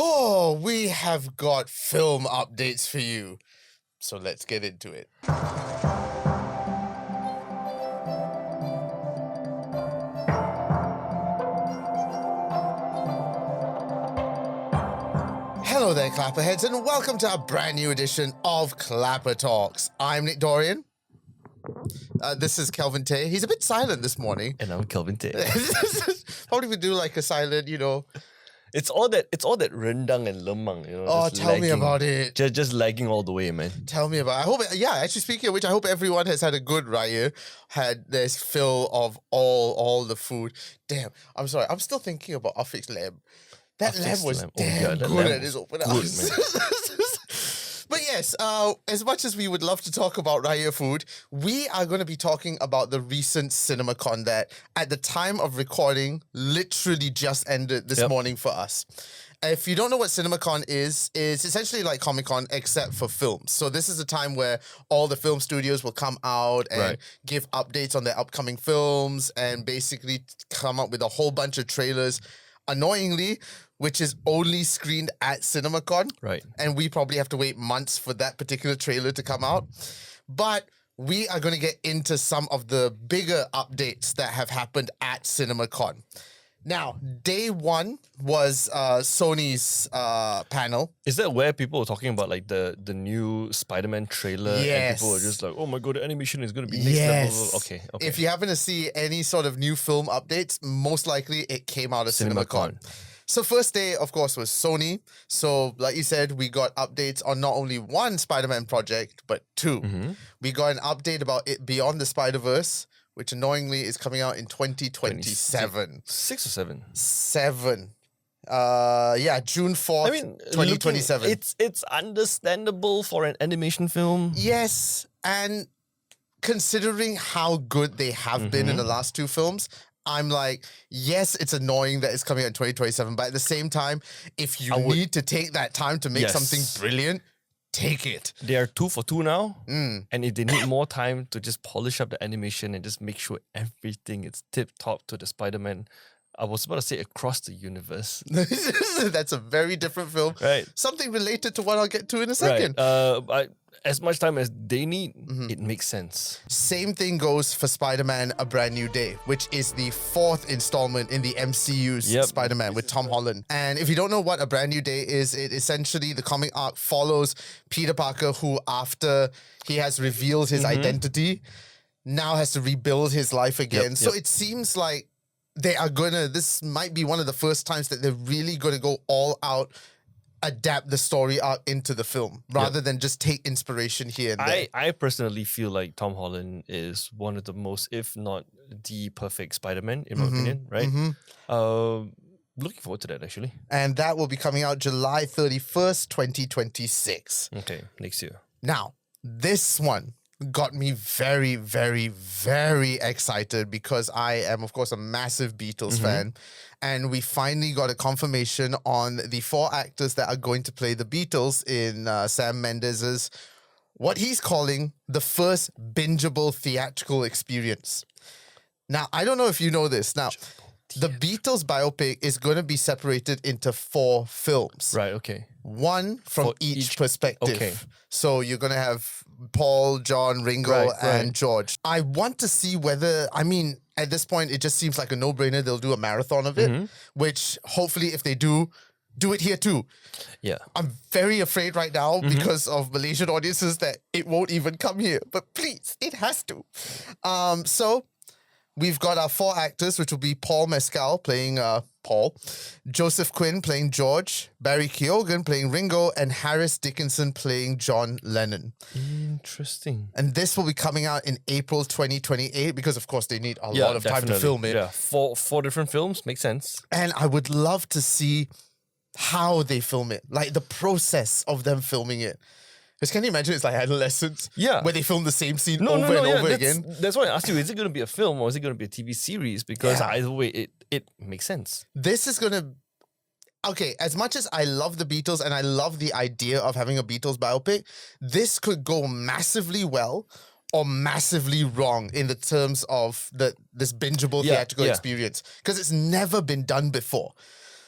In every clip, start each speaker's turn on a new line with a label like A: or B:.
A: Oh, we have got film updates for you. So let's get into it. Hello there, Clapperheads, and welcome to a brand new edition of ClapperTalks. I'm Nick Dorian. This is Kelvin Tay. He's a bit silent this morning.
B: And I'm Kelvin Tay.
A: Probably would do like a silent,
B: It's all that rendang and lemang,
A: Oh, tell me about it.
B: Just lagging all the way, man.
A: Tell me about it. I hope, actually speaking of which, I hope everyone has had a good Raya, had this fill of all the food. Damn, I'm sorry. I'm still thinking about Afiq's lamb. That lamb was damn good at his open house. But yes, as much as we would love to talk about Raya food, we are going to be talking about the recent CinemaCon that, at the time of recording, literally just ended this morning for us. If you don't know what CinemaCon is, it's essentially like Comic-Con except for films. So this is a time where all the film studios will come out and give updates on their upcoming films and basically come up with a whole bunch of trailers. Annoyingly, which is only screened at CinemaCon.
B: Right.
A: And we probably have to wait months for that particular trailer to come out. But we are going to get into some of the bigger updates that have happened at CinemaCon. Now, day one was Sony's panel.
B: Is that where people were talking about like the new Spider-Man trailer?
A: Yes.
B: And people were just like, oh my god, the animation is going to be next level. Okay.
A: If you happen to see any sort of new film updates, most likely it came out of CinemaCon. So first day, of course, was Sony. So like you said, we got updates on not only one Spider-Man project, but two. Mm-hmm. We got an update about it Beyond the Spider-Verse, which annoyingly is coming out in 2027.
B: 6 or 7?
A: 7. June 4th, 2027.
B: It's understandable for an animation film.
A: Yes, and considering how good they have been in the last two films, I'm like, yes, it's annoying that it's coming out in 2027, but at the same time, if you need to take that time to make something brilliant, take it.
B: They are 2 for 2 now, and if they need more time to just polish up the animation and just make sure everything is tip-top to the Spider-Man, I was about to say across the universe.
A: That's a very different film.
B: Right.
A: Something related to what I'll get to in a second.
B: Right. As much time as they need, it makes sense.
A: Same thing goes for Spider-Man A Brand New Day, which is the 4th installment in the MCU's Spider-Man with Tom Holland. And if you don't know what A Brand New Day is, it essentially, the comic arc follows Peter Parker, who after he has revealed his identity, now has to rebuild his life again. So it seems like they are this might be one of the first times that they're really going to go all out, adapt the story arc into the film rather than just take inspiration here and there.
B: I personally feel like Tom Holland is one of the most, if not the perfect Spider-Man, in my opinion, right? Looking forward to that, actually.
A: And that will be coming out July 31st, 2026.
B: Okay, next year.
A: Now, this one got me very, very, very excited because I am, of course, a massive Beatles fan. And we finally got a confirmation on the 4 actors that are going to play the Beatles in Sam Mendes's, what he's calling the first bingeable theatrical experience. Now, I don't know if you know this. Now, the Beatles biopic is going to be separated into 4 films.
B: Right, okay.
A: One from each perspective.
B: Okay.
A: So you're going to have Paul, John, Ringo, and George. I want to see whether, at this point, it just seems like a no-brainer. They'll do a marathon of it, which hopefully if they do it here too.
B: Yeah.
A: I'm very afraid right now because of Malaysian audiences that it won't even come here. But please, it has to. So we've got our 4 actors, which will be Paul Mescal playing Paul, Joseph Quinn playing George, Barry Keoghan playing Ringo, and Harris Dickinson playing John Lennon.
B: Interesting.
A: And this will be coming out in April 2028 because, of course, they need a lot of time to film it.
B: Yeah, 4 different films, makes sense.
A: And I would love to see how they film it, like the process of them filming it. Because can you imagine it's like adolescents?
B: Yeah.
A: Where they film the same scene over and over again?
B: That's why I asked you, is it going to be a film or is it going to be a TV series? Because either way, it makes sense.
A: This is going to... Okay, as much as I love the Beatles and I love the idea of having a Beatles biopic, this could go massively well or massively wrong in the terms of this bingeable theatrical experience. Because it's never been done before.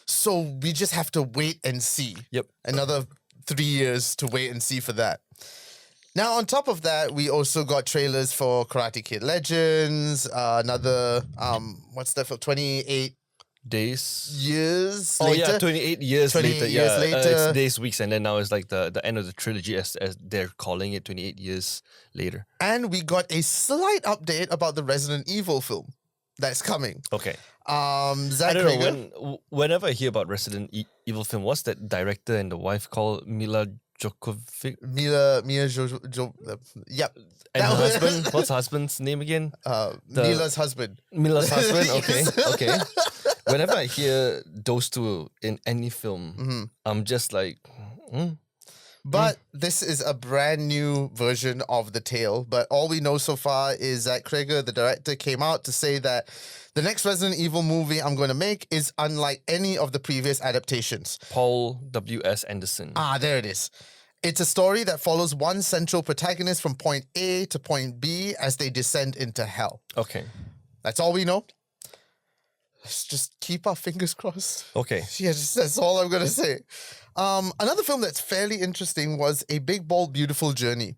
A: So we just have to wait and see.
B: Yep.
A: Another 3 years to wait and see for that. Now, on top of that, we also got trailers for Karate Kid Legends, another, what's that for, 28 years
B: Oh,
A: later?
B: yeah, 28 years
A: 28
B: later.
A: years later.
B: It's days, weeks, and then now it's like the end of the trilogy as they're calling it, 28 years later.
A: And we got a slight update about the Resident Evil film that's coming.
B: Okay.
A: Zach
B: I don't
A: Krieger,
B: know, whenever I hear about Resident Evil film, what's that director and the wife called? Mila Djokovic?
A: Yep.
B: And her husband? What's her husband's name again?
A: Mila's husband.
B: Mila's husband? Okay,
A: Yes.
B: okay. Whenever I hear those two in any film, I'm just like,
A: But this is a brand new version of the tale. But all we know so far is that Krieger, the director, came out to say that the next Resident Evil movie I'm going to make is unlike any of the previous adaptations.
B: Paul W.S. Anderson.
A: Ah, there it is. It's a story that follows one central protagonist from point A to point B as they descend into hell.
B: Okay.
A: That's all we know. Let's just keep our fingers crossed.
B: Okay.
A: Yeah, that's all I'm going to say. Another film that's fairly interesting was A Big, Bold, Beautiful Journey.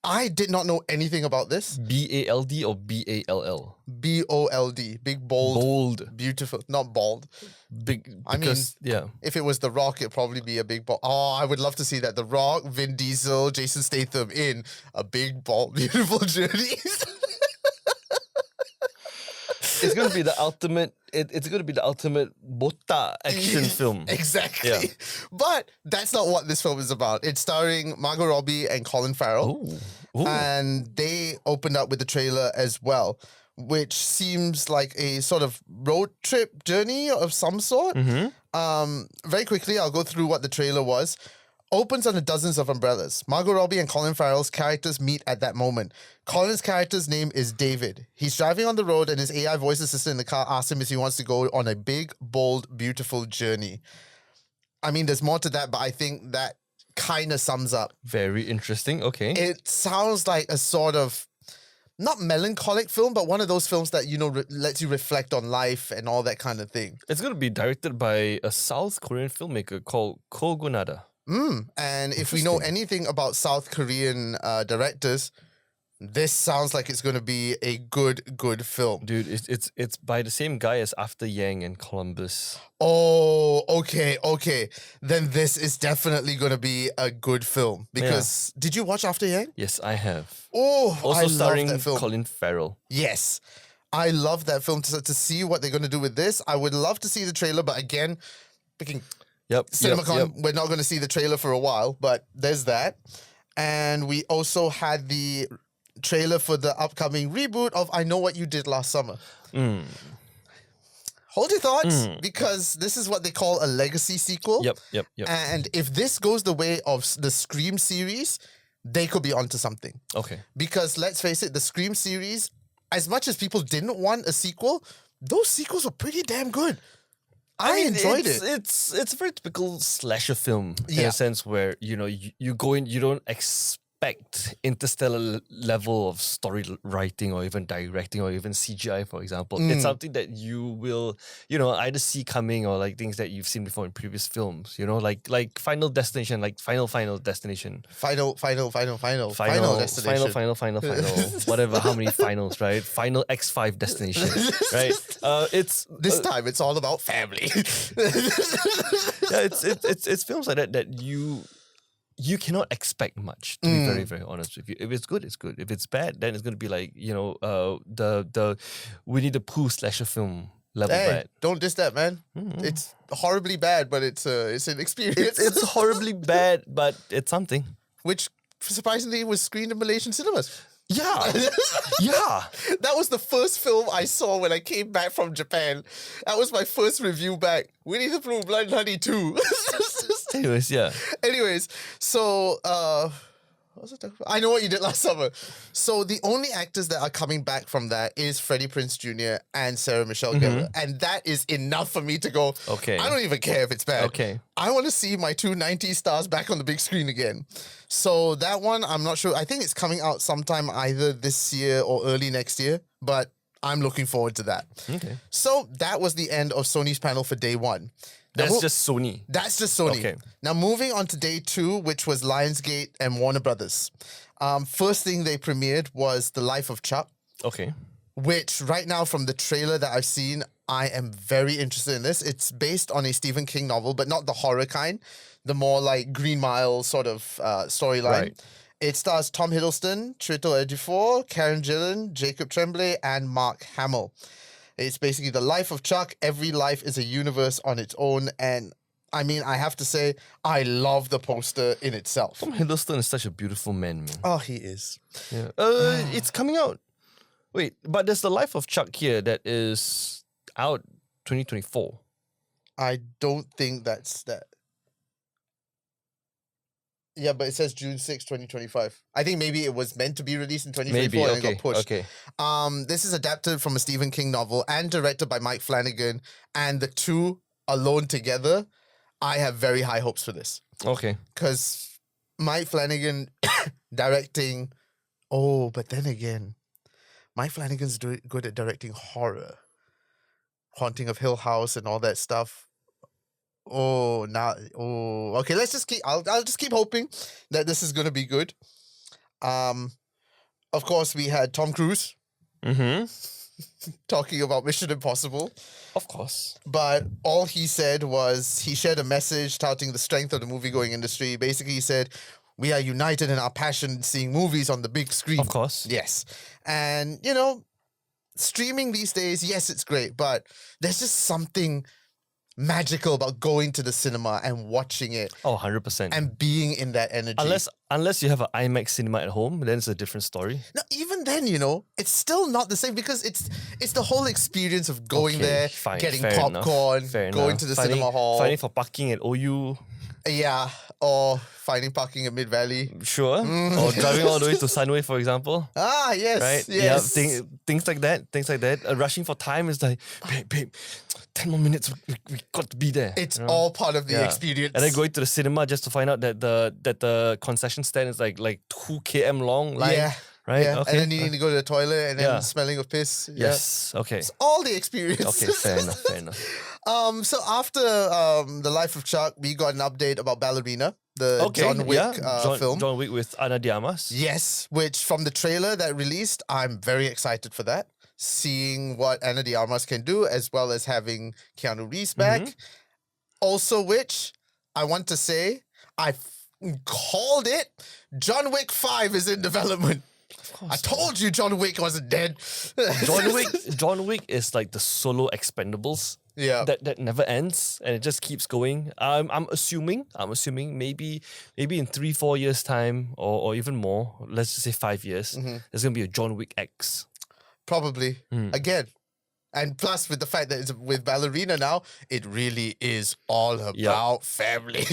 A: I did not know anything about this.
B: B-A-L-D or B-A-L-L?
A: B-O-L-D. Big, Bold,
B: Bold.
A: Beautiful. Not bald.
B: Big. Because, yeah.
A: If it was The Rock, it'd probably be a big, bold. Oh, I would love to see that. The Rock, Vin Diesel, Jason Statham in A Big, Bold, Beautiful Journey.
B: It's going to be the ultimate. It's going to be the ultimate bota action film.
A: Exactly.
B: Yeah.
A: But that's not what this film is about. It's starring Margot Robbie and Colin Farrell.
B: Ooh.
A: And they opened up with the trailer as well, which seems like a sort of road trip journey of some sort. Very quickly, I'll go through what the trailer was. Opens under dozens of umbrellas. Margot Robbie and Colin Farrell's characters meet at that moment. Colin's character's name is David. He's driving on the road and his AI voice assistant in the car asks him if he wants to go on a big, bold, beautiful journey. I mean, there's more to that, but I think that kind of sums up.
B: Very interesting. Okay.
A: It sounds like a sort of, not melancholic film, but one of those films that, you know, lets you reflect on life and all that kind of thing.
B: It's going to be directed by a South Korean filmmaker called Ko Gonada.
A: And if we know anything about South Korean directors, this sounds like it's going to be a good film.
B: Dude, it's by the same guy as After Yang and Columbus.
A: Oh, okay. Then this is definitely going to be a good film. Because, did you watch After Yang?
B: Yes, I have.
A: Oh,
B: Also
A: I love
B: starring
A: that film.
B: Colin Farrell.
A: Yes. I love that film. To see what they're going to do with this, I would love to see the trailer, but again, picking CinemaCon, we're not going to see the trailer for a while, but there's that. And we also had the trailer for the upcoming reboot of I Know What You Did Last Summer. Hold your thoughts, because this is what they call a legacy sequel.
B: Yep.
A: And if this goes the way of the Scream series, they could be onto something.
B: Okay.
A: Because let's face it, the Scream series, as much as people didn't want a sequel, those sequels were pretty damn good. I enjoyed it.
B: It's a very typical slasher film in
A: Yeah.
B: a sense where, you know, you go in, you don't expect interstellar level of story writing or even directing or even CGI, for example. It's something that you will, you know, either see coming or like things that you've seen before in previous films, you know, like Final Destination, like Final Destination.
A: Final Destination.
B: Final. Whatever, how many finals, right? Final X5 Destination, right?
A: This time it's all about family.
B: Yeah, it's films like that you cannot expect much, to be very, very honest with you. If it's good, it's good. If it's bad, then it's going to be like, you know, the Winnie the Pooh slasher film level bad.
A: Don't diss that, man. It's horribly bad, but it's an experience.
B: It's horribly bad, but it's something.
A: Which, surprisingly, was screened in Malaysian cinemas.
B: Yeah. Yeah.
A: That was the first film I saw when I came back from Japan. That was my first review back. Winnie the Pooh, Blood and Honey 2. Anyways, so what was I talking about? I Know What You Did Last Summer. So the only actors that are coming back from that is Freddie Prinze Jr. and Sarah Michelle Gellar. And that is enough for me to go,
B: okay,
A: I don't even care if it's bad.
B: Okay.
A: I want to see my two 90s stars back on the big screen again. So that one, I'm not sure. I think it's coming out sometime either this year or early next year. But I'm looking forward to that.
B: Okay.
A: So that was the end of Sony's panel for day one.
B: That's just Sony.
A: That's just Sony.
B: Okay.
A: Now, moving on to day 2, which was Lionsgate and Warner Brothers. First thing they premiered was The Life of Chuck,
B: Okay.
A: which right now from the trailer that I've seen, I am very interested in this. It's based on a Stephen King novel, but not the horror kind, the more like Green Mile sort of storyline.
B: Right.
A: It stars Tom Hiddleston, Chiwetel Ejiofor, Karen Gillan, Jacob Tremblay, and Mark Hamill. It's basically the life of Chuck. Every life is a universe on its own. And I mean, I have to say, I love the poster in itself.
B: Tom Hiddleston is such a beautiful man.
A: Oh, he is.
B: Yeah. It's coming out. Wait, but there's The Life of Chuck here that is out 2024.
A: I don't think that's that. Yeah, but it says June 6, 2025. I think maybe it was meant to be released in 2024 and it got pushed.
B: Okay.
A: This is adapted from a Stephen King novel and directed by Mike Flanagan. And the two alone together, I have very high hopes for this.
B: Okay.
A: Because Mike Flanagan directing... Oh, but then again, Mike Flanagan's good at directing horror. Haunting of Hill House and all that stuff. Okay, let's just keep... I'll just keep hoping that this is going to be good. Of course, we had Tom Cruise talking about Mission Impossible.
B: Of course.
A: But all he said was he shared a message touting the strength of the movie-going industry. Basically, he said, we are united in our passion in seeing movies on the big screen.
B: Of course.
A: Yes. And, you know, streaming these days, yes, it's great, but there's just something magical about going to the cinema and watching it.
B: Oh, 100%.
A: And being in that energy.
B: Unless you have an IMAX cinema at home, then it's a different story.
A: No, even then, you know, it's still not the same because it's the whole experience of going there, getting popcorn, going to the cinema hall.
B: Finding for parking at OU.
A: Yeah, or finding parking at Mid-Valley.
B: Sure. Or driving all the way to Sunway, for example.
A: Ah, yes.
B: Right?
A: Yes.
B: Yeah, things like that. Rushing for time is like, babe, 10 more minutes, we got to be there.
A: It's all part of the experience.
B: And then going to the cinema just to find out that the concession stand is like 2 km long line.
A: Yeah.
B: Right?
A: Yeah.
B: Okay.
A: And then you need to go to the toilet and then smelling of piss.
B: Yes.
A: Yeah.
B: Okay.
A: It's all the experience.
B: Okay, fair enough.
A: So after The Life of Chuck, we got an update about Ballerina, the John Wick film.
B: John Wick with Ana de Armas.
A: Yes, which from the trailer that released, I'm very excited for that. Seeing what Ana de Armas can do, as well as having Keanu Reeves back. Also, which I want to say, I called it. John Wick 5 is in development. I told you John Wick wasn't dead.
B: John Wick is like the solo Expendables.
A: Yeah.
B: That never ends and it just keeps going. I'm assuming maybe in 3-4 years time or even more, let's just say 5 years, there's gonna be a John Wick X.
A: Probably. Again. And plus with the fact that it's with Ballerina now, it really is all about family.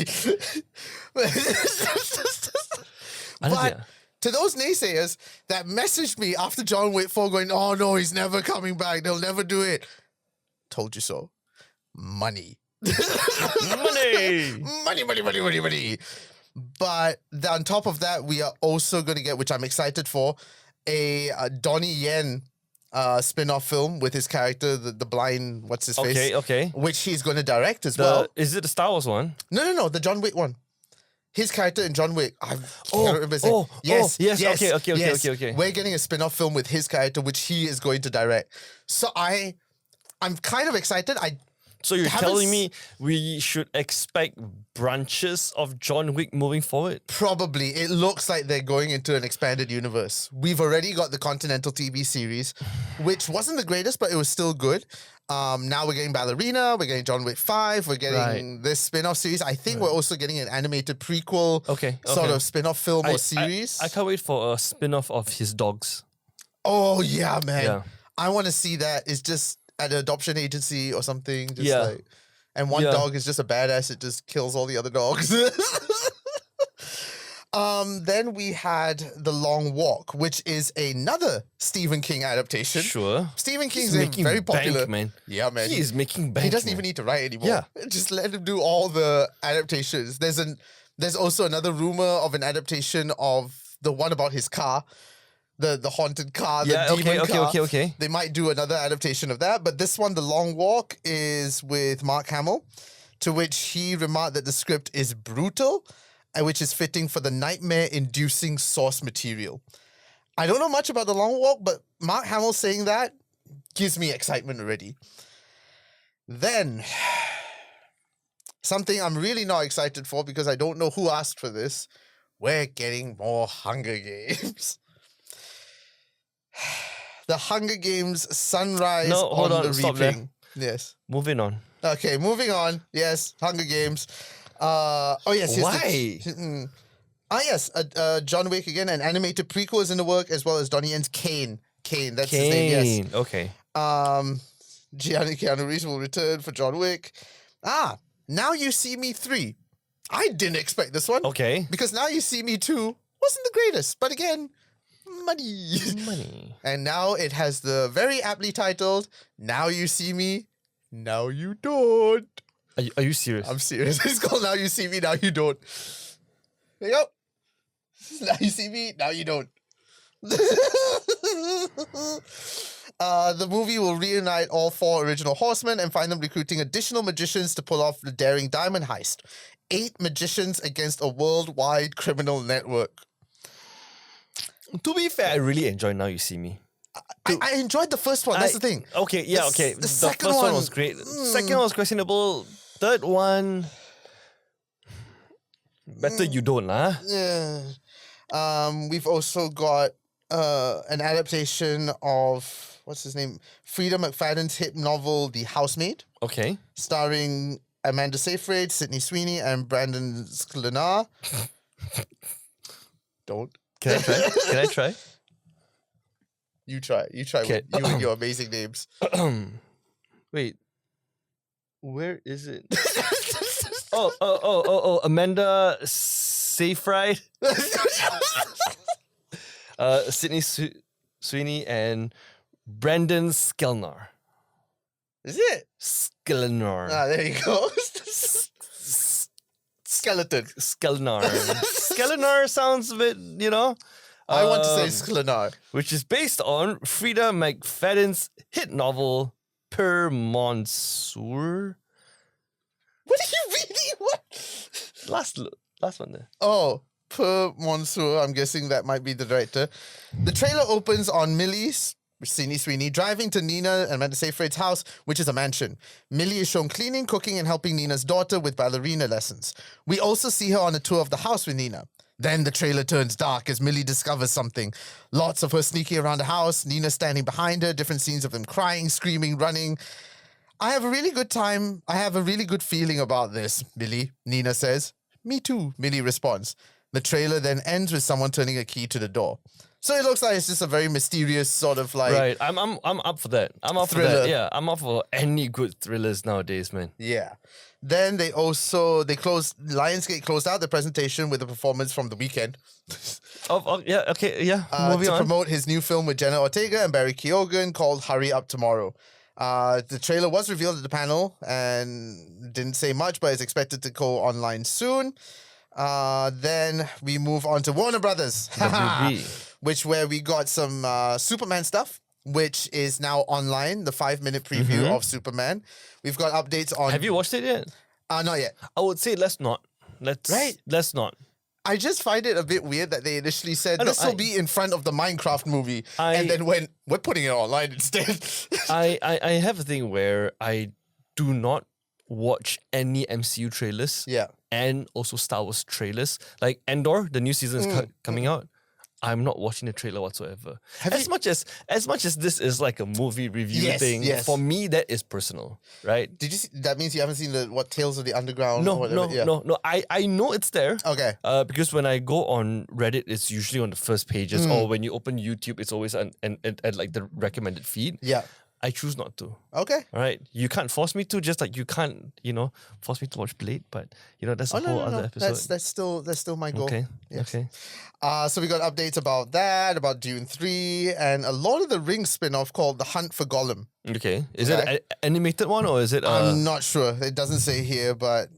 A: But to those naysayers that messaged me after John Wick 4 going, oh no, he's never coming back, they'll never do it. Told you so. Money. Money. But on top of that, we are also going to get, which I'm excited for, a Donnie Yen spin-off film with his character, the blind, what's his face?
B: Okay.
A: Which he's going to direct as well.
B: Is it the Star Wars one?
A: No, the John Wick one. His character in John Wick. I can't remember his name. Yes.
B: Okay.
A: We're getting a spin-off film with his character, which he is going to direct. So I'm kind of excited.
B: So you're telling me we should expect branches of John Wick moving forward?
A: Probably. It looks like they're going into an expanded universe. We've already got the Continental TV series, which wasn't the greatest, but it was still good. Now we're getting Ballerina, we're getting John Wick 5, we're getting this spin-off series. I think we're also getting an animated prequel sort of spin-off film or series.
B: I can't wait for a spin-off of his dogs.
A: Oh, yeah, man. Yeah. I want to see that. It's just at an adoption agency or something. And one dog is just a badass. It just kills all the other dogs. Then we had The Long Walk, which is another Stephen King adaptation.
B: Sure.
A: Stephen King's very popular.
B: Bank, man.
A: Yeah, man.
B: He is making bank.
A: He doesn't even need to write anymore.
B: Yeah.
A: Just let him do all the adaptations. There's also another rumor of an adaptation of the one about his car. The haunted car, the demon car.
B: Okay.
A: They might do another adaptation of that. But this one, The Long Walk, is with Mark Hamill. to which he remarked that the script is brutal, and which is fitting for the nightmare-inducing source material. I don't know much about The Long Walk, but Mark Hamill saying that gives me excitement already. Then, something I'm really not excited for because I don't know who asked for this. We're getting more Hunger Games. The Hunger Games Sunrise
B: hold
A: on
B: on,
A: the
B: stop
A: Reaping. Yes.
B: Moving on.
A: Okay, moving on. Yes, Hunger Games. Yes.
B: Why?
A: Yes, John Wick again. An animated prequel is in the work, as well as Donnie Yen's Kane. Kane, that's his name, yes.
B: Okay.
A: Keanu Reeves will return for John Wick. Now You See Me 3. I didn't expect this one.
B: Okay.
A: Because Now You See Me 2 wasn't the greatest. But again, money. And now it has the very aptly titled, Now You See Me, Now You Don't.
B: Are you serious?
A: I'm serious. It's called Now You See Me, Now You Don't. There you go. Now you see me, now you don't. The movie will reunite all 4 original horsemen and find them recruiting additional magicians to pull off the daring diamond heist. 8 magicians against a worldwide criminal network.
B: To be fair, I really enjoyed Now You See Me.
A: I enjoyed the first one. That's the thing.
B: Okay, yeah, okay.
A: The second
B: first one
A: one
B: was great. Second one was questionable. Third one, better you don't, lah.
A: Yeah. We've also got an adaptation of, what's his name? Frida McFadden's hit novel, The Housemaid.
B: Okay.
A: Starring Amanda Seyfried, Sydney Sweeney, and Brandon Sklenar. Don't.
B: Can I try?
A: You try.
B: Okay.
A: You and your amazing names.
B: Wait. Where is it? Oh, Amanda Seyfried. Sydney Sweeney and Brandon Sklenar.
A: Is it?
B: Sklenar.
A: There you go. Skeleton.
B: Sklenar. Sklenar sounds a bit,
A: I want to say Sklenar.
B: Which is based on Frida McFadden's hit novel, Per Monsieur.
A: What are you reading? What?
B: Last one there.
A: Oh, Per Monsieur. I'm guessing that might be the director. The trailer opens on Millie's, Sydney Sweeney, driving to Nina and Amanda Seyfried's house, which is a mansion. Millie is shown cleaning, cooking, and helping Nina's daughter with ballerina lessons. We also see her on a tour of the house with Nina. Then the trailer turns dark as Millie discovers something. Lots of her sneaking around the house, Nina standing behind her, different scenes of them crying, screaming, running. I have a really good time. I have a really good feeling about this, Millie, Nina says. Me too, Millie responds. The trailer then ends with someone turning a key to the door. So it looks like it's just a very mysterious sort of like...
B: Right, I'm up for that. I'm up
A: thriller.
B: For that. Yeah, I'm up for any good thrillers nowadays, man.
A: Yeah. Then Lionsgate closed out the presentation with a performance from The Weeknd.
B: Yeah, okay, yeah. Moving on.
A: To promote his new film with Jenna Ortega and Barry Keoghan called Hurry Up Tomorrow. The trailer was revealed at the panel and didn't say much, but it's expected to go online soon. Then we move on to Warner Brothers, where we got some Superman stuff, which is now online, the 5-minute preview of Superman. We've got updates on...
B: Have you watched it yet?
A: Not yet.
B: I would say let's not. Let's not.
A: I just find it a bit weird that they initially said this will be in front of the Minecraft movie, and then we're putting it online instead.
B: I have a thing where I do not watch any MCU trailers.
A: Yeah.
B: And also Star Wars trailers. Like Andor, the new season is coming out. I'm not watching the trailer whatsoever. As much as this is like a movie review thing, for me that is personal, right?
A: Did you see, that means you haven't seen the Tales of the Underground?
B: No,
A: or whatever?
B: no. I know it's there.
A: Okay.
B: Because when I go on Reddit, it's usually on the first pages, or when you open YouTube, it's always at like the recommended feed.
A: Yeah.
B: I choose not to.
A: Okay.
B: All right. You can't force me to, just like you can't, force me to watch Blade, but that's a whole other episode.
A: That's still my goal.
B: Okay.
A: Yes.
B: Okay.
A: So we got updates about that, about Dune 3, and a Lord of the Rings spin-off called The Hunt for Gollum.
B: Okay. Is it an animated one or is it
A: I'm not sure. It doesn't say here, but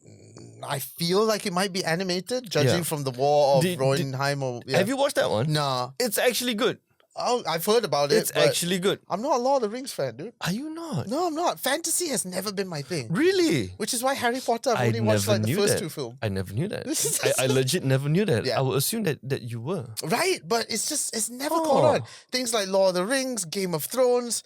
A: I feel like it might be animated, judging from the War of Roenheim.
B: Have you watched that one?
A: Nah.
B: It's actually good.
A: Oh, I've heard about it.
B: It's actually good.
A: I'm not a Lord of the Rings fan, dude.
B: Are you not?
A: No, I'm not. Fantasy has never been my thing.
B: Really?
A: Which is why Harry Potter, I've only watched like the first 2 films.
B: I never knew that. I legit never knew that.
A: Yeah.
B: I would assume that you were.
A: Right, but it's never caught on. Things like Lord of the Rings, Game of Thrones.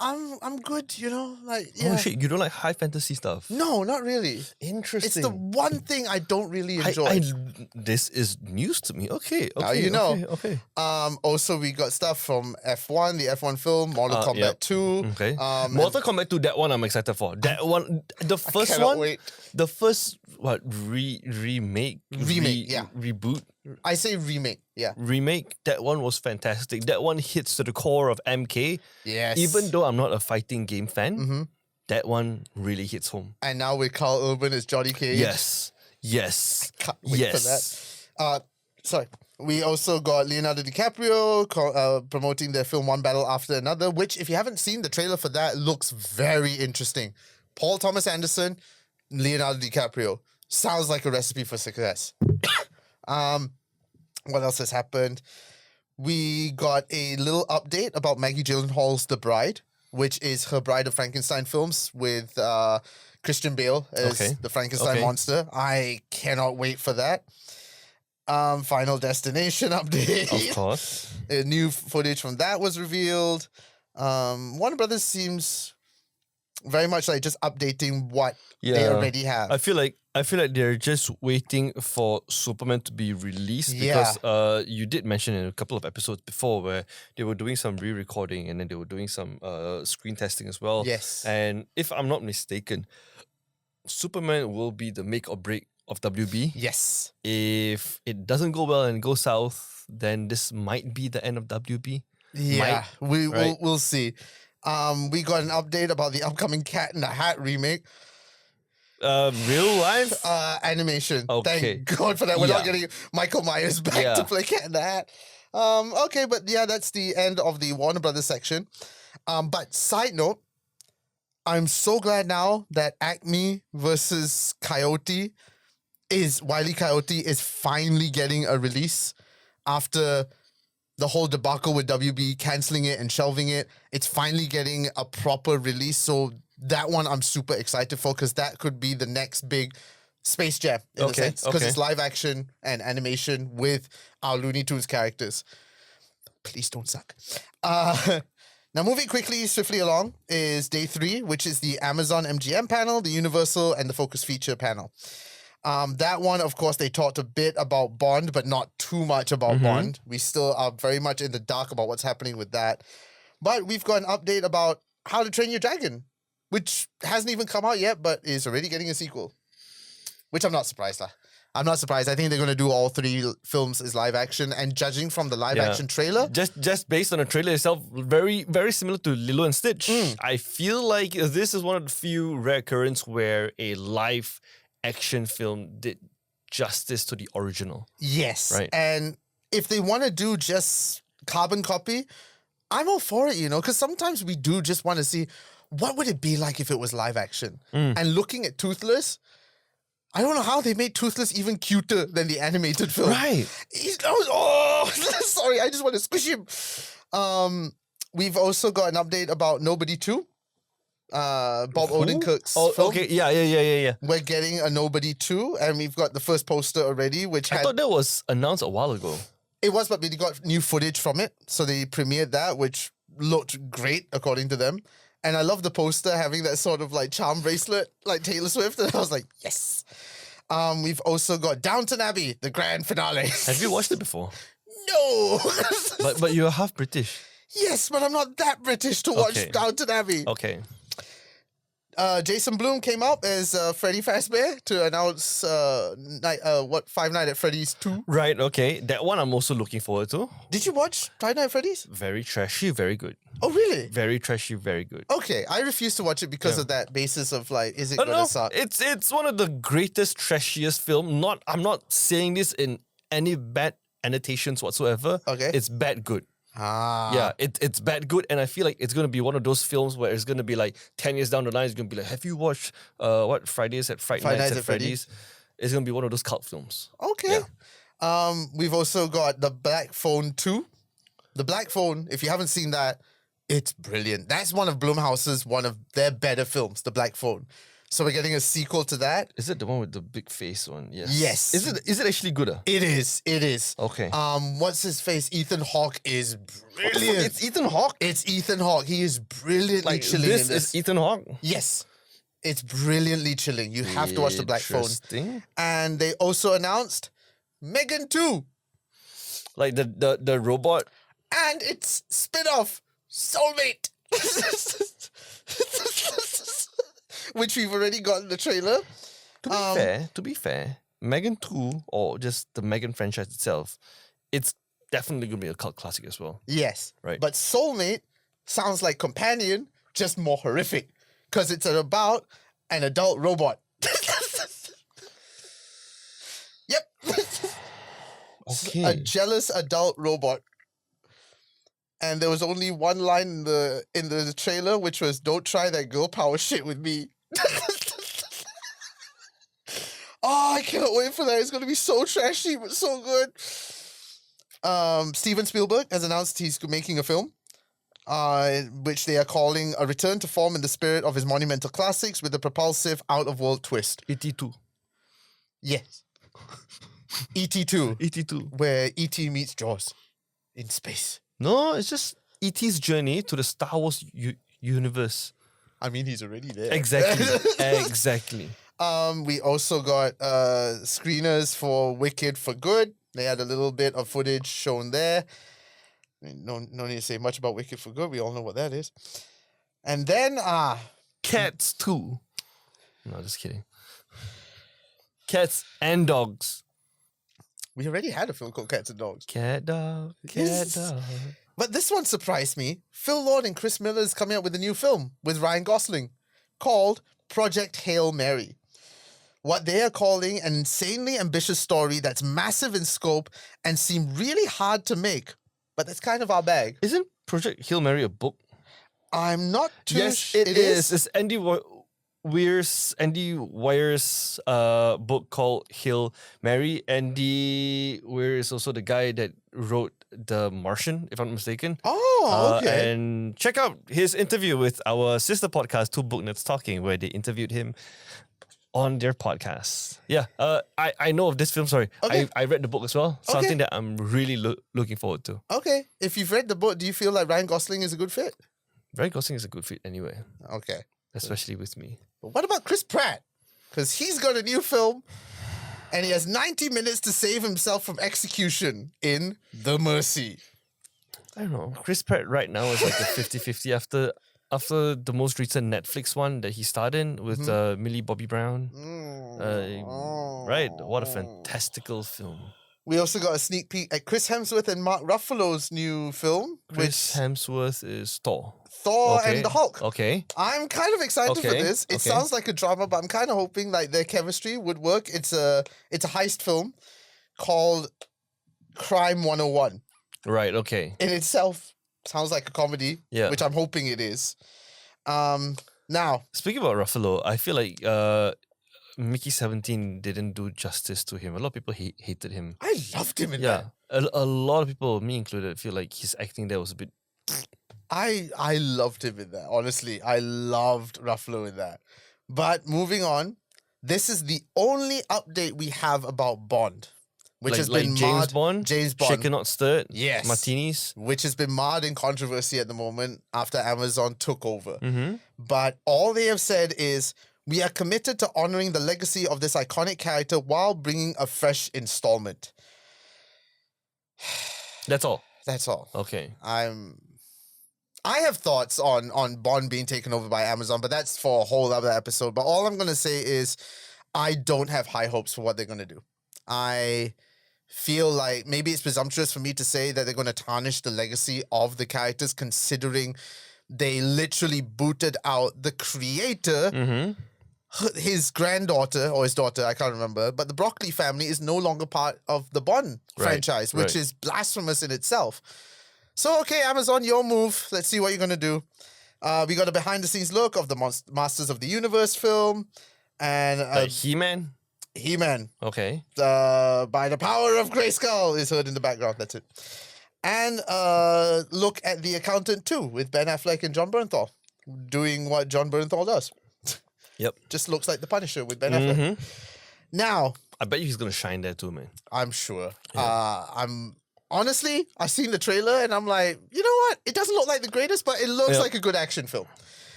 A: I'm good, you know. Like, yeah.
B: Oh shit, you don't like high fantasy stuff?
A: No, not really.
B: Interesting.
A: It's the one thing I don't really enjoy.
B: This is news to me. Okay.
A: Now you know.
B: Okay.
A: Also, we got stuff from F1, the F1 film, Mortal Kombat 2.
B: Okay. Mortal Kombat 2, that one I'm excited for. That one, the first one,
A: wait.
B: the first remake,
A: yeah.
B: reboot.
A: I say remake, yeah.
B: Remake, that one was fantastic. That one hits to the core of MK.
A: Yes.
B: Even though I'm not a fighting game fan, that one really hits home.
A: And now with Carl Urban as Johnny Cage.
B: Yes.
A: Can't wait for that. Sorry. We also got Leonardo DiCaprio promoting their film One Battle After Another, which, if you haven't seen the trailer for that, looks very interesting. Paul Thomas Anderson, Leonardo DiCaprio. Sounds like a recipe for success. What else has happened? We got a little update about Maggie Gyllenhaal's The Bride, which is her Bride of Frankenstein films with Christian Bale as the Frankenstein monster. I cannot wait for that. Final Destination update.
B: Of course.
A: New footage from that was revealed. Warner Brothers seems very much like just updating what they already have.
B: I feel like they're just waiting for Superman to be released because you did mention in a couple of episodes before where they were doing some re-recording and then they were doing some screen testing as well.
A: Yes.
B: And if I'm not mistaken, Superman will be the make or break of WB.
A: Yes.
B: If it doesn't go well and go south, then this might be the end of WB.
A: Yeah, we'll see. We got an update about the upcoming Cat in the Hat remake.
B: Real life?
A: Animation.
B: Okay.
A: Thank God for that. We're not getting Michael Myers back to play Cat in the Hat. Okay, but yeah, that's the end of the Warner Brothers section. But side note, I'm so glad now that Acme versus Wile E. Coyote is finally getting a release after the whole debacle with WB canceling it and shelving it. It's finally getting a proper release. So that one I'm super excited for because that could be the next big Space Jam in a sense. Because it's live action and animation with our Looney Tunes characters. Please don't suck. Now, moving swiftly along is day 3, which is the Amazon MGM panel, the Universal, and the Focus Feature panel. That one, of course, they talked a bit about Bond, but not too much about Bond. We still are very much in the dark about what's happening with that. But we've got an update about How to Train Your Dragon, which hasn't even come out yet, but is already getting a sequel. Which I'm not surprised. I'm not surprised. I think they're going to do all 3 films as live action. And judging from the live action trailer...
B: Just based on the trailer itself, very, very similar to Lilo and Stitch. I feel like this is one of the few rare occurrences where a live action film did justice to the original.
A: Yes.
B: Right.
A: And if they want to do just carbon copy, I'm all for it, you know, because sometimes we do just want to see what would it be like if it was live action. And looking at Toothless... I don't know how they made Toothless even cuter than the animated film.
B: Right.
A: Sorry, I just want to squish him. We've also got an update about Nobody 2. Bob Odenkirk's film.
B: Okay, yeah.
A: We're getting a Nobody 2, and we've got the first poster already, which
B: I thought that was announced a while ago.
A: It was, but we got new footage from it. So they premiered that, which looked great, according to them. And I love the poster having that sort of like charm bracelet, like Taylor Swift. And I was like, yes. We've also got Downton Abbey, the grand finale.
B: Have you watched it before?
A: No.
B: but you're half British.
A: Yes, but I'm not that British to watch Downton Abbey.
B: Okay.
A: Jason Blum came up as Freddy Fazbear to announce Five Nights at Freddy's 2.
B: Right, okay. That one I'm also looking forward to.
A: Did you watch Five Nights at Freddy's?
B: Very trashy, very good.
A: Oh, really?
B: Very trashy, very good.
A: Okay, I refuse to watch it because of that basis of like, is it gonna suck?
B: It's one of the greatest, trashiest film. I'm not saying this in any bad annotations whatsoever.
A: Okay.
B: It's bad good. Yeah, it's bad good, and I feel like it's gonna be one of those films where it's gonna be like 10 years down the line, it's gonna be like, have you watched Five Nights at Freddy's? It's gonna be one of those cult films.
A: Okay.
B: Yeah.
A: We've also got The Black Phone 2. The Black Phone, if you haven't seen that, it's brilliant. That's one of Blumhouse's, one of their better films, The Black Phone. So we're getting a sequel to that.
B: Is it the one with the big face one? Yes.
A: Yes.
B: Is it actually good?
A: It is.
B: Okay.
A: What's his face? Ethan Hawke is brilliant.
B: It's Ethan Hawke?
A: It's Ethan Hawke. He is brilliantly chilling
B: this
A: in this.
B: is Ethan Hawke?
A: Yes. It's brilliantly chilling. You have to watch The Black Phone. And they also announced Megan 2.
B: Like the robot?
A: And its spin-off, Soulmate. Which we've already got in the trailer.
B: To be fair, Megan 2, or just the Megan franchise itself, it's definitely going to be a cult classic as well.
A: Yes.
B: Right.
A: But Soulmate sounds like Companion, just more horrific. Because it's about an adult robot. Yep.
B: Okay.
A: A jealous adult robot. And there was only one line in the trailer, which was, "Don't try that girl power shit with me." Oh, I cannot wait for that. It's going to be so trashy, but so good. Steven Spielberg has announced he's making a film, which they are calling A Return to Form in the Spirit of His Monumental Classics with a propulsive, out-of-world twist.
B: E.T. 2.
A: Yes. E.T. 2.
B: E.T. 2.
A: Where E.T. meets Jaws in space.
B: No, it's just E.T.'s journey to the Star Wars universe.
A: I mean, he's already there.
B: Exactly. Exactly.
A: We also got screeners for Wicked for Good. They had a little bit of footage shown there. I mean, no need to say much about Wicked for Good. We all know what that is. And then
B: Cats 2. No, just kidding. Cats and Dogs.
A: We already had a film called Cats and Dogs.
B: Cat dog.
A: But this one surprised me. Phil Lord and Chris Miller is coming out with a new film with Ryan Gosling called Project Hail Mary. What they are calling an insanely ambitious story that's massive in scope and seem really hard to make. But that's kind of our bag.
B: Isn't Project Hail Mary a book?
A: I'm not too
B: Yes,
A: sure.
B: it is. It's Andy Weir's book called Hail Mary. Andy Weir is also the guy that wrote The Martian, if I'm not mistaken.
A: Oh, okay.
B: And check out his interview with our sister podcast, Two Book Nerds Talking, where they interviewed him on their podcast. Yeah, I know of this film, sorry.
A: Okay.
B: I read the book as well.
A: Okay.
B: Something that I'm really looking forward to.
A: Okay. If you've read the book, do you feel like Ryan Gosling is a good fit?
B: Ryan Gosling is a good fit anyway,
A: Okay.
B: especially with me.
A: But what about Chris Pratt? Because he's got a new film and he has 90 minutes to save himself from execution in The Mercy.
B: I don't know. Chris Pratt right now is like a 50-50 after the most recent Netflix one that he starred in with Millie Bobby Brown. Right. What a fantastical film.
A: We also got a sneak peek at Chris Hemsworth and Mark Ruffalo's new film,
B: Chris Hemsworth is Thor.
A: Thor
B: Okay.
A: and the Hulk.
B: Okay.
A: I'm kind of excited for
B: Okay,
A: this. It
B: okay.
A: sounds like a drama, but I'm kind of hoping like their chemistry would work. It's a heist film called Crime 101.
B: Right, okay.
A: In itself, sounds like a comedy,
B: Yeah.
A: which I'm hoping it is. Now,
B: Speaking about Ruffalo, I feel like Mickey 17 didn't do justice to him. A lot of people hated him.
A: I loved him in that.
B: Yeah. A lot of people, me included, feel like his acting there was a bit...
A: I loved him in that. Honestly, I loved Ruffalo in that. But moving on, this is the only update we have about Bond, which has been
B: James
A: marred.
B: Bond?
A: James Bond.
B: Shaken Not Stirred?
A: Yes.
B: Martinis?
A: Which has been marred in controversy at the moment after Amazon took over.
B: Mm-hmm.
A: But all they have said is, we are committed to honoring the legacy of this iconic character while bringing a fresh installment.
B: That's all.
A: That's all.
B: Okay.
A: I have thoughts on Bond being taken over by Amazon, but that's for a whole other episode. But all I'm going to say is I don't have high hopes for what they're going to do. I feel like maybe it's presumptuous for me to say that they're going to tarnish the legacy of the characters, considering they literally booted out the creator,
B: Mm-hmm.
A: his granddaughter or his daughter, I can't remember, but the Broccoli family is no longer part of the Bond franchise, which is blasphemous in itself. So, okay, Amazon, your move. Let's see what you're going to do. We got a behind-the-scenes look of the Masters of the Universe film. And
B: He-Man?
A: He-Man.
B: Okay.
A: By the power of Grayskull is heard in the background. That's it. And look at The Accountant 2 with Ben Affleck and John Bernthal doing what John Bernthal does.
B: Yep.
A: Just looks like The Punisher with Ben Affleck. Now,
B: I bet you he's gonna shine there too, man.
A: I'm sure. Honestly, I've seen the trailer and I'm like, you know what? It doesn't look like the greatest, but it looks like a good action film.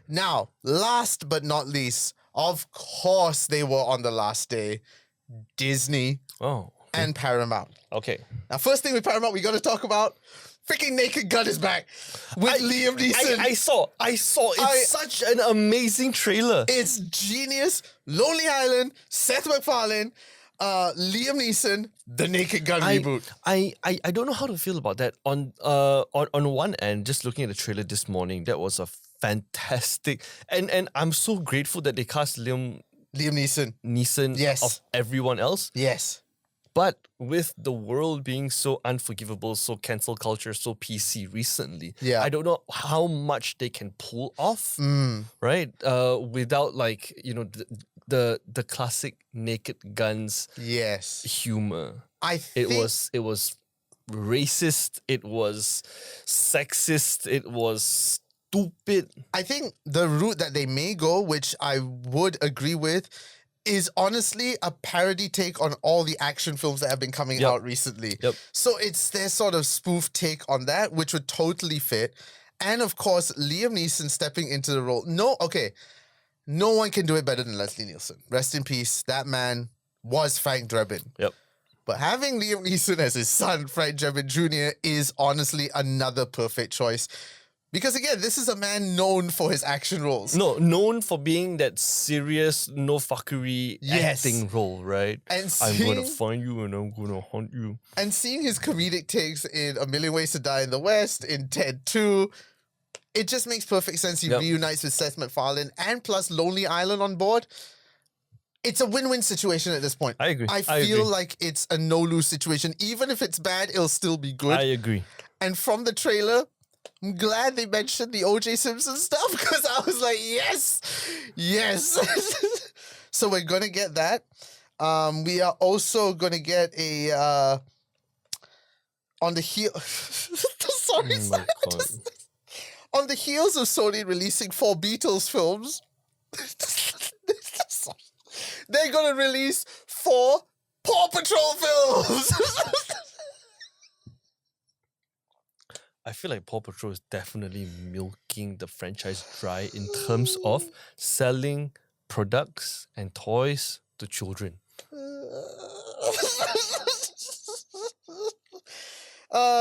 A: Now, last but not least, of course they were on the last day. Disney and Paramount.
B: Okay.
A: Now, first thing with Paramount, we got to talk about freaking Naked Gun is back with Liam Neeson.
B: I saw. It's such an amazing trailer.
A: It's genius. Lonely Island, Seth MacFarlane, Liam Neeson, the Naked Gun reboot.
B: I don't know how to feel about that. On one end, just looking at the trailer this morning, that was a fantastic, and I'm so grateful that they cast Liam Neeson
A: Yes.
B: of everyone else.
A: Yes.
B: But with the world being so unforgivable, so cancel culture, so PC recently, I don't know how much they can pull off, right? Without the classic Naked Guns humor. It was racist, it was sexist, it was stupid.
A: I think the route that they may go, which I would agree with, is honestly a parody take on all the action films that have been coming out recently. So it's their sort of spoof take on that, which would totally fit. And of course, Liam Neeson stepping into the role. No one can do it better than Leslie Nielsen. Rest in peace. That man was Frank Drebin. But having Liam Neeson as his son, Frank Drebin Jr., is honestly another perfect choice. Because again, this is a man known for his action roles.
B: No, known for being that serious, no fuckery acting role, right?
A: And
B: I'm gonna find you and I'm gonna hunt you.
A: And seeing his comedic takes in A Million Ways to Die in the West, in Ted 2, it just makes perfect sense. He reunites with Seth MacFarlane and plus Lonely Island on board. It's a win-win situation at this point.
B: I agree.
A: I feel like it's a no-lose situation. Even if it's bad, it'll still be good.
B: I agree.
A: And from the trailer, I'm glad they mentioned the O.J. Simpson stuff because I was like, yes. So we're going to get that. We are also going to get a... on the heel... Sorry. On the heels of Sony releasing 4 Beatles films, they're going to release 4 Paw Patrol films.
B: I feel like Paw Patrol is definitely milking the franchise dry in terms of selling products and toys to children.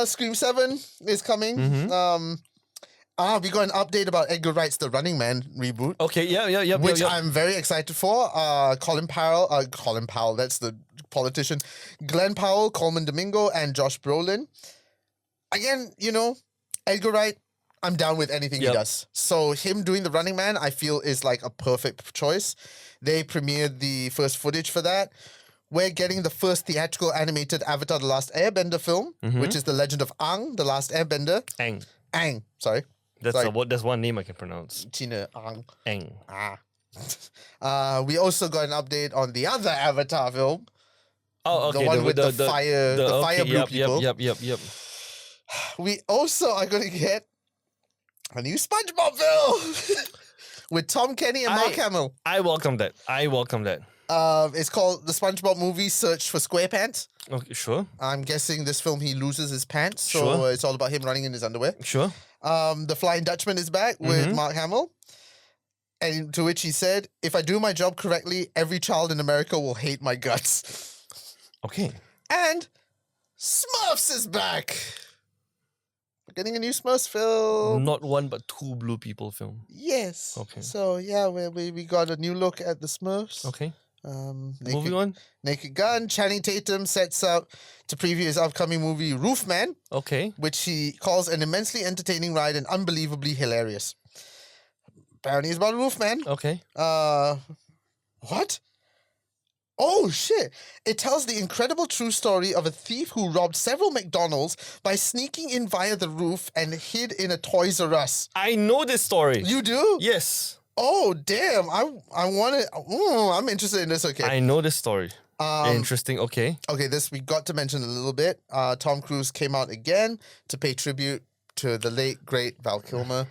A: Scream 7 is coming. We got an update about Edgar Wright's The Running Man reboot.
B: Okay, yeah.
A: Which I'm very excited for. Colin Powell, that's the politician. Glenn Powell, Coleman Domingo, and Josh Brolin. Again, Edgar Wright, I'm down with anything he does. So him doing The Running Man, I feel is like a perfect choice. They premiered the first footage for that. We're getting the first theatrical animated Avatar The Last Airbender film, which is The Legend of Aang, The Last Airbender. Aang, sorry.
B: That's one name I can pronounce.
A: China Aang.
B: Aang.
A: We also got an update on the other Avatar film.
B: Oh, okay.
A: The one with the fire blue people.
B: Yep.
A: We also are going to get a new SpongeBob film with Tom Kenny and Mark Hamill.
B: I welcome that.
A: It's called The SpongeBob Movie Search for SquarePants.
B: Okay, sure.
A: I'm guessing this film he loses his pants, so it's all about him running in his underwear.
B: Sure.
A: The Flying Dutchman is back with Mark Hamill. And to which he said, if I do my job correctly, every child in America will hate my guts.
B: Okay.
A: And Smurfs is back. We're getting a new Smurfs film.
B: Not one, but 2 blue people film.
A: Yes.
B: Okay.
A: So, yeah, we got a new look at the Smurfs.
B: Okay. Moving on.
A: Naked Gun. Channing Tatum sets out to preview his upcoming movie Roofman.
B: Okay. Which
A: he calls an immensely entertaining ride and unbelievably hilarious. Apparently it's about Roofman.
B: Okay.
A: What? Oh, shit. It tells the incredible true story of a thief who robbed several McDonald's by sneaking in via the roof and hid in a Toys R Us.
B: I know this story.
A: You do?
B: Yes.
A: Oh, damn. I want it. I'm interested in this, okay.
B: I know this story. Interesting. Okay.
A: Okay, this we got to mention a little bit. Tom Cruise came out again to pay tribute to the late, great Val Kilmer.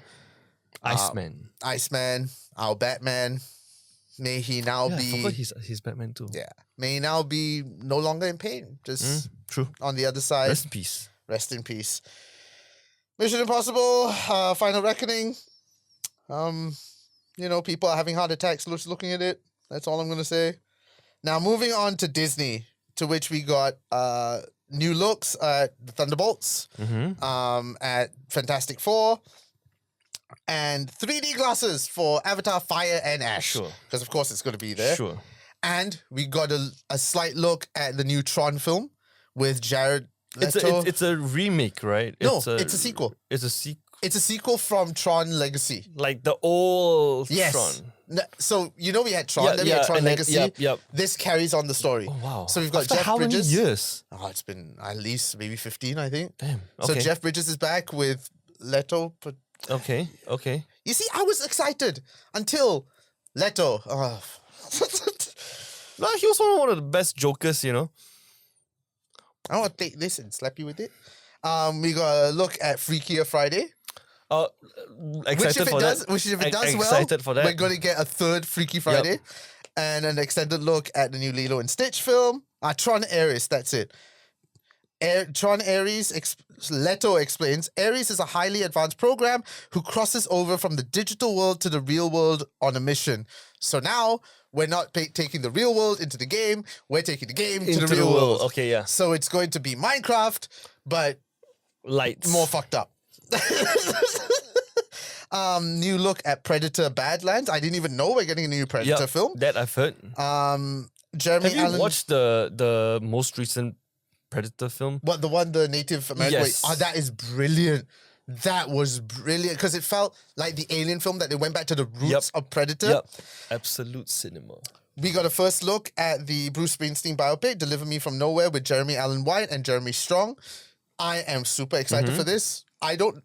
A: Iceman, our Batman. May he now
B: I
A: be...
B: forgot he's Batman too.
A: Yeah. May he now be no longer in pain. Just
B: True.
A: on the other side.
B: Rest in peace.
A: Rest in peace. Mission Impossible, Final Reckoning. People are having heart attacks looking at it. That's all I'm going to say. Now, moving on to Disney, to which we got new looks at the Thunderbolts, at Fantastic Four, and 3D glasses for Avatar, Fire, and Ash.
B: Sure.
A: Because, of course, it's going to be there.
B: Sure.
A: And we got a slight look at the new Tron film with Jared Leto.
B: It's a remake, right?
A: No, it's a sequel.
B: It's a sequel.
A: It's a sequel from Tron Legacy.
B: Like the old Tron.
A: So, we had Tron, then we had Tron Legacy.
B: Yep.
A: This carries on the story.
B: Oh, wow.
A: So we've got
B: After
A: Jeff
B: how
A: Bridges.
B: many years?
A: Oh, it's been at least maybe 15, I think.
B: Damn.
A: So
B: Okay.
A: Jeff Bridges is back with Leto.
B: Okay.
A: You see, I was excited until Leto.
B: No, he was one of the best Jokers,
A: I want to take this and slap you with it. We got a look at Freakier Friday.
B: Excited for that.
A: Which if it does well,
B: excited for that.
A: we're going to get a third Freaky Friday. And an extended look at the new Lilo and Stitch film. Tron Ares, that's it. Tron Ares, Leto explains, Ares is a highly advanced program who crosses over from the digital world to the real world on a mission. So now, we're not taking the real world into the game, we're taking the game into the real world.
B: Okay, yeah.
A: So it's going to be Minecraft, but
B: Lights.
A: more fucked up. New look at Predator Badlands. I didn't even know we're getting a new Predator film.
B: That I've heard.
A: Jeremy
B: Have you
A: Allen
B: watched the most recent Predator film?
A: What, the Native American?
B: Yes.
A: Wait, that is brilliant. That was brilliant because it felt like the Alien film that they went back to the roots of Predator.
B: Yep. Absolute cinema.
A: We got a first look at the Bruce Springsteen biopic, Deliver Me From Nowhere, with Jeremy Allen White and Jeremy Strong. I am super excited for this. I don't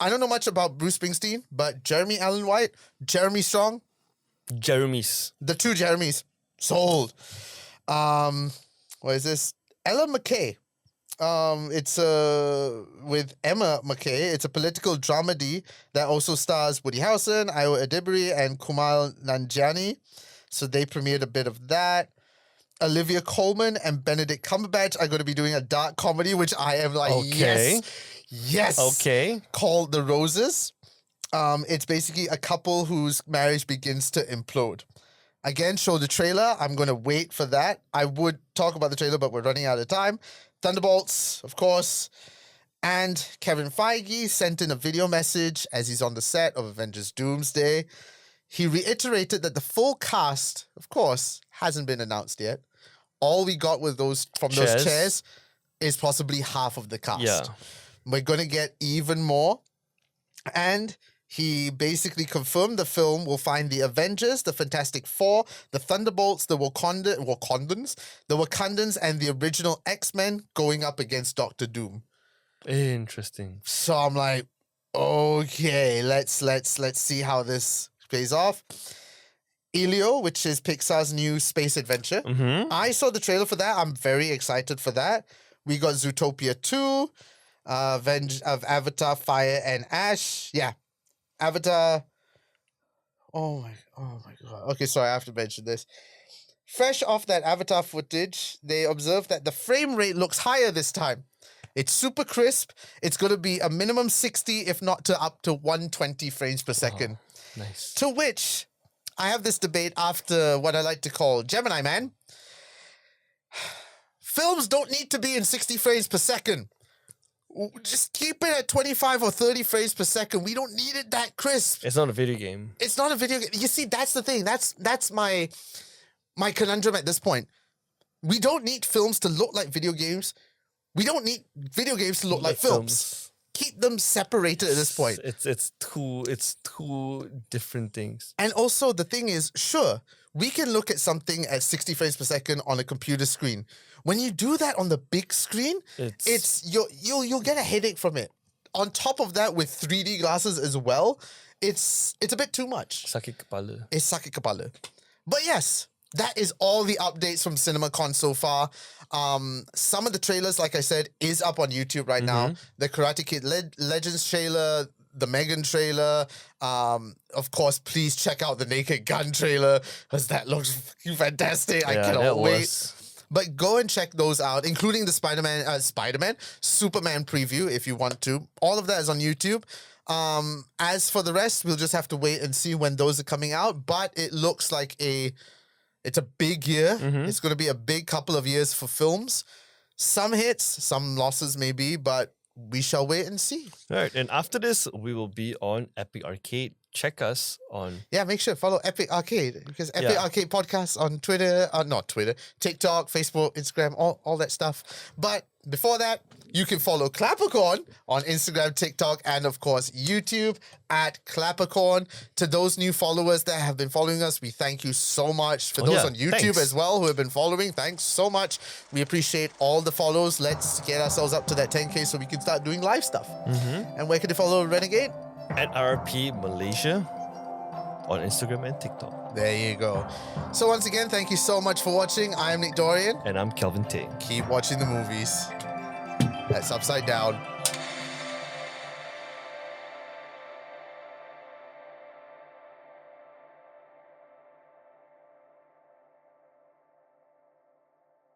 A: know much about Bruce Springsteen, but Jeremy Allen White, Jeremy Strong,
B: Jeremy's.
A: the two Jeremys, sold. What is this? Ella McKay. It's with Emma McKay. It's a political dramedy that also stars Woody Harrelson, Ayo Edebiri, and Kumail Nanjiani. So they premiered a bit of that. Olivia Colman and Benedict Cumberbatch are going to be doing a dark comedy, which I am like, yes.
B: Okay.
A: Called The Roses. It's basically a couple whose marriage begins to implode. Again, show the trailer. I'm going to wait for that. I would talk about the trailer, but we're running out of time. Thunderbolts, of course. And Kevin Feige sent in a video message as he's on the set of Avengers Doomsday. He reiterated that the full cast, of course, hasn't been announced yet. All we got with those chairs is possibly half of the cast.
B: Yeah.
A: We're going to get even more. And he basically confirmed the film will find the Avengers, the Fantastic Four, the Thunderbolts, the Wakandans, and the original X-Men going up against Doctor Doom.
B: Interesting.
A: So I'm like, okay, let's see how this plays off. Elio, which is Pixar's new space adventure. I saw the trailer for that. I'm very excited for that. We got Zootopia 2, of Avatar, Fire, and Ash. Yeah. Avatar. Oh my god. Okay, sorry, I have to mention this. Fresh off that Avatar footage, they observed that the frame rate looks higher this time. It's super crisp. It's going to be a minimum 60, if not to up to 120 frames per second.
B: Nice.
A: To which I have this debate after what I like to call Gemini Man. Films don't need to be in 60 frames per second. Just keep it at 25 or 30 frames per second. We don't need it that crisp.
B: It's not a video game.
A: It's not a video game. You see, that's the thing. That's my conundrum at this point. We don't need films to look like video games. We don't need video games to look like films. Keep them separated at this point.
B: It's two different things.
A: And also the thing is, sure, we can look at something at 60 frames per second on a computer screen. When you do that on the big screen, you'll get a headache from it. On top of that, with 3D glasses as well, it's a bit too much.
B: Sakit kepala.
A: It's sakit kepala. But yes, that is all the updates from CinemaCon so far. Some of the trailers, like I said, is up on YouTube right now. The Karate Kid Legends trailer, the Megan trailer. Of course, please check out the Naked Gun trailer because that looks fucking fantastic. I cannot wait. But go and check those out, including the Superman preview if you want to. All of that is on YouTube. As for the rest, we'll just have to wait and see when those are coming out. But it looks like it's a big year. It's going to be a big couple of years for films. Some hits, some losses maybe, but we shall wait and see.
B: All right, and after this, we will be on Epic Arcade. Check us on...
A: Yeah, make sure to follow Epic Arcade because Epic Arcade Podcast on Twitter, not Twitter, TikTok, Facebook, Instagram, all that stuff. But before that, you can follow ClapperCorn on Instagram, TikTok, and of course, YouTube at ClapperCorn. To those new followers that have been following us, we thank you so much. For those on YouTube as well who have been following, thanks so much. We appreciate all the follows. Let's get ourselves up to that 10K so we can start doing live stuff. And where can they follow Renegade?
B: At RP Malaysia on Instagram and TikTok.
A: There you go. So once again, thank you so much for watching. I'm Nick Dorian.
B: And I'm Kelvin Tay.
A: Keep watching the movies. That's Upside Down.